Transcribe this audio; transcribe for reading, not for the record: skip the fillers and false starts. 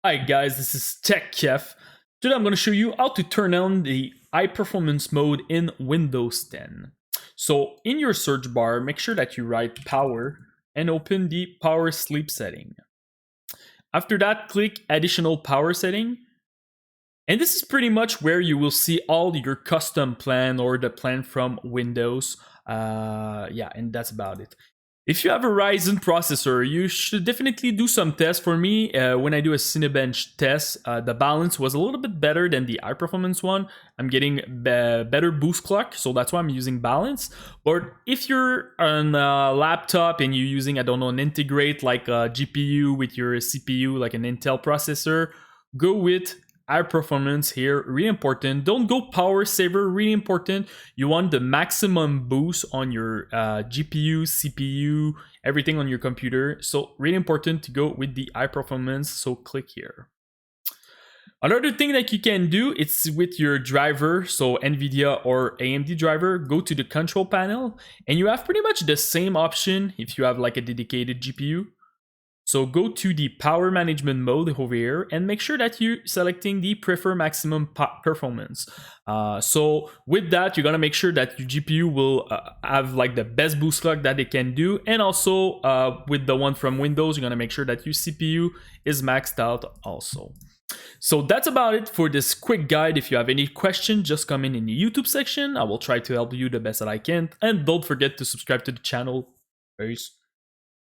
Hi guys, this is TechKef. Today I'm going to show you how to turn on the high performance mode in Windows 10. So in your search bar, make sure that you write power and open the power sleep setting. After that, click additional power setting. And this is pretty much where you will see all your custom plan or the plan from Windows. Yeah, and that's about it. If you have a Ryzen processor, you should definitely do some tests. For me, when I do a Cinebench test, the balance was a little bit better than the high performance one. I'm getting better boost clock, so that's why I'm using balance. But if you're on a laptop and you're using, I don't know, an integrate like a GPU with your CPU, like an Intel processor, go with high performance here, really important. Don't go power saver, really important. You want the maximum boost on your GPU, CPU, everything on your computer. So really important to go with the high performance. So click here. Another thing that you can do, it's with your driver, so NVIDIA or AMD driver, go to the control panel and you have pretty much the same option if you have like a dedicated GPU. So go to the power management mode over here and make sure that you're selecting the prefer maximum performance. So with that, you're gonna make sure that your GPU will have like the best boost clock that it can do. And also with the one from Windows, you're gonna make sure that your CPU is maxed out also. So that's about it for this quick guide. If you have any questions, just comment in the YouTube section. I will try to help you the best that I can. And don't forget to subscribe to the channel. Peace.